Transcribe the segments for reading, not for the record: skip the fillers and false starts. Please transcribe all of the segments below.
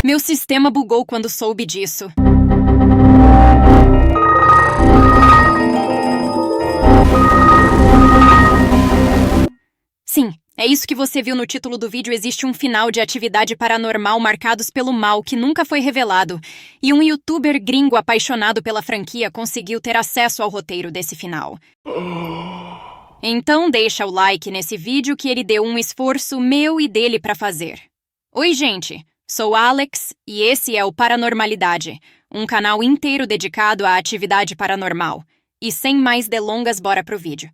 Meu sistema bugou quando soube disso. Sim, é isso que você viu no título do vídeo. Existe um final de Atividade Paranormal marcados pelo mal que nunca foi revelado. E um youtuber gringo apaixonado pela franquia conseguiu ter acesso ao roteiro desse final. Então deixa o like nesse vídeo que ele deu um esforço meu e dele pra fazer. Oi, gente! Sou Alex e esse é o Paranormalidade, um canal inteiro dedicado à atividade paranormal. E sem mais delongas, bora pro vídeo.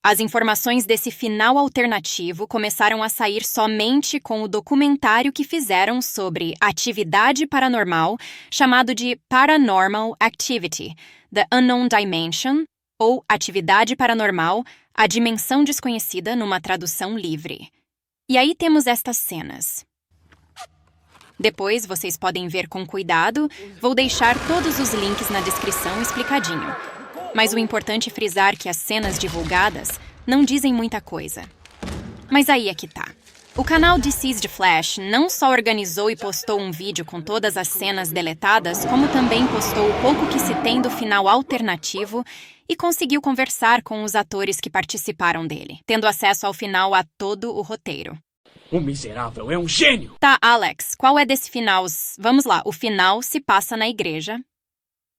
As informações desse final alternativo começaram a sair somente com o documentário que fizeram sobre atividade paranormal, chamado de Paranormal Activity, The Unknown Dimension, ou Atividade Paranormal, a Dimensão Desconhecida numa tradução livre. E aí temos estas cenas. Depois vocês podem ver com cuidado, vou deixar todos os links na descrição explicadinho. Mas o importante é frisar que as cenas divulgadas não dizem muita coisa. Mas aí é que tá. O canal Deceased Flash não só organizou e postou um vídeo com todas as cenas deletadas, como também postou o pouco que se tem do final alternativo e conseguiu conversar com os atores que participaram dele, tendo acesso ao final a todo o roteiro. O miserável é um gênio! Tá, Alex, qual é desse final? Vamos lá, o final se passa na igreja.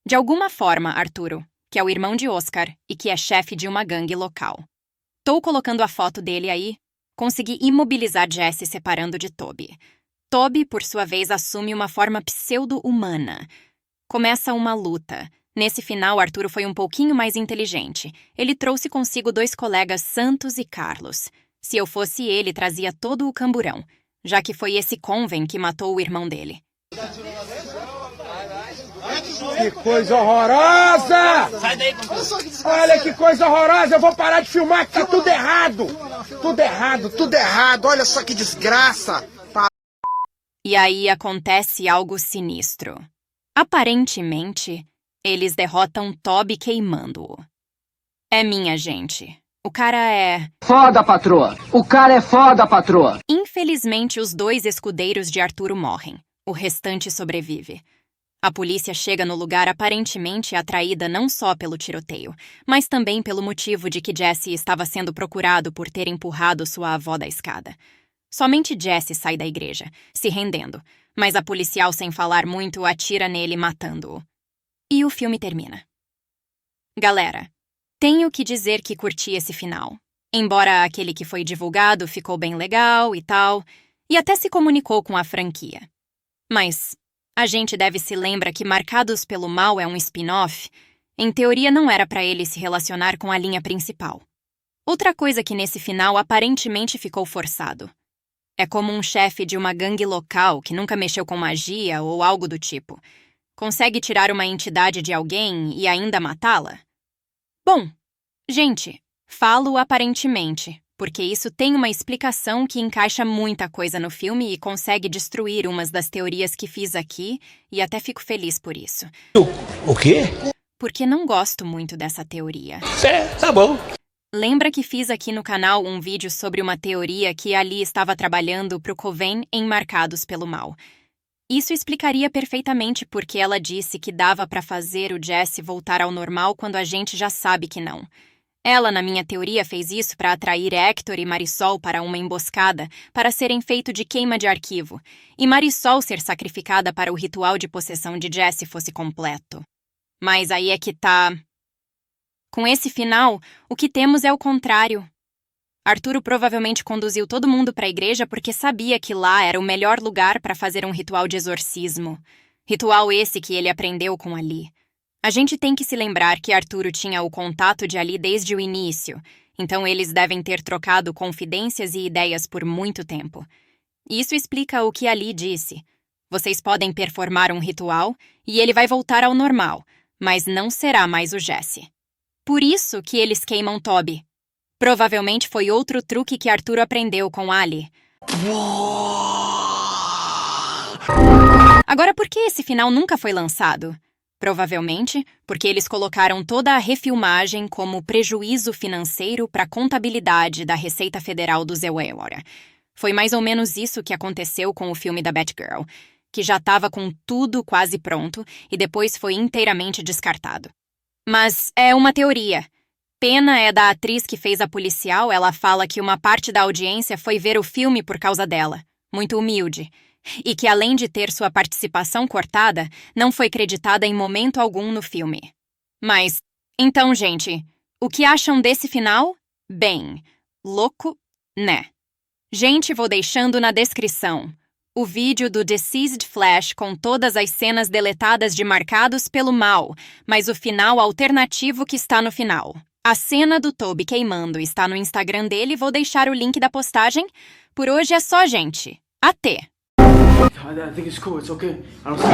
De alguma forma, Arturo, que é o irmão de Oscar e que é chefe de uma gangue local. Tô colocando a foto dele aí. Consegui imobilizar Jesse separando de Toby. Toby, por sua vez, assume uma forma pseudo-humana. Começa uma luta. Nesse final, Arturo foi um pouquinho mais inteligente. Ele trouxe consigo 2 colegas, Santos e Carlos. Se eu fosse ele, trazia todo o camburão, já que foi esse Conven que matou o irmão dele. Que coisa horrorosa! Sai daí, Olha que coisa horrorosa! Eu vou parar de filmar que tá tudo errado! Tudo errado, tudo errado! Olha só que desgraça! E aí acontece algo sinistro. Aparentemente, eles derrotam Toby queimando-o. É minha gente. O cara é... Foda, patroa! O cara é foda, patroa! Infelizmente, os 2 escudeiros de Arturo morrem. O restante sobrevive. A polícia chega no lugar aparentemente atraída não só pelo tiroteio, mas também pelo motivo de que Jesse estava sendo procurado por ter empurrado sua avó da escada. Somente Jesse sai da igreja, se rendendo, mas a policial, sem falar muito, atira nele, matando-o. E o filme termina. Galera, tenho que dizer que curti esse final. Embora aquele que foi divulgado ficou bem legal e tal, e até se comunicou com a franquia. Mas a gente deve se lembrar que Marcados pelo Mal é um spin-off. Em teoria não era pra ele se relacionar com a linha principal. Outra coisa que nesse final aparentemente ficou forçado. É como um chefe de uma gangue local que nunca mexeu com magia ou algo do tipo. Consegue tirar uma entidade de alguém e ainda matá-la? Bom, gente, falo aparentemente, porque isso tem uma explicação que encaixa muita coisa no filme e consegue destruir umas das teorias que fiz aqui, e até fico feliz por isso. O quê? Porque não gosto muito dessa teoria. Tá bom. Lembra que fiz aqui no canal um vídeo sobre uma teoria que Ali estava trabalhando pro Coven em Marcados pelo Mal. Isso explicaria perfeitamente porque ela disse que dava pra fazer o Jesse voltar ao normal quando a gente já sabe que não. Ela, na minha teoria, fez isso para atrair Hector e Marisol para uma emboscada, para serem feito de queima de arquivo, e Marisol ser sacrificada para o ritual de possessão de Jesse fosse completo. Mas aí é que tá... Com esse final, o que temos é o contrário. Arturo provavelmente conduziu todo mundo para a igreja porque sabia que lá era o melhor lugar para fazer um ritual de exorcismo. Ritual esse que ele aprendeu com Ali. A gente tem que se lembrar que Arturo tinha o contato de Ali desde o início, então eles devem ter trocado confidências e ideias por muito tempo. Isso explica o que Ali disse. Vocês podem performar um ritual e ele vai voltar ao normal, mas não será mais o Jesse. Por isso que eles queimam Toby. Provavelmente foi outro truque que Arturo aprendeu com Ali. Agora, por que esse final nunca foi lançado? Provavelmente porque eles colocaram toda a refilmagem como prejuízo financeiro para a contabilidade da Receita Federal do Zeuera. Foi mais ou menos isso que aconteceu com o filme da Batgirl, que já estava com tudo quase pronto e depois foi inteiramente descartado. Mas é uma teoria. Pena é da atriz que fez a policial, ela fala que uma parte da audiência foi ver o filme por causa dela, muito humilde, e que além de ter sua participação cortada, não foi creditada em momento algum no filme. Mas, então, gente, o que acham desse final? Bem, louco, né? Gente, vou deixando na descrição o vídeo do Deceased Flash com todas as cenas deletadas de Marcados pelo Mal, mas o final alternativo que está no final. A cena do Toby queimando está no Instagram dele, vou deixar o link da postagem. Por hoje é só, gente. Até! I think it's cool. It's okay. I don't see